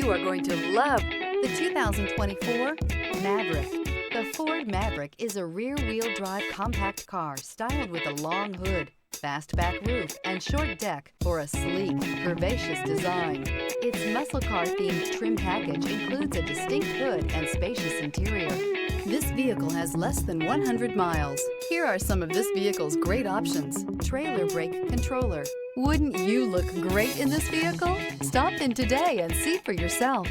You are going to love the 2024 Maverick. The Ford Maverick is a rear-wheel drive compact car styled with a long hood, fast back roof, and short deck for a sleek, curvaceous design. Its muscle car-themed trim package includes a distinct hood and spacious interior. This vehicle has less than 100 miles. Here are some of this vehicle's great options: trailer brake controller. Wouldn't you look great in this vehicle? Stop in today and see for yourself.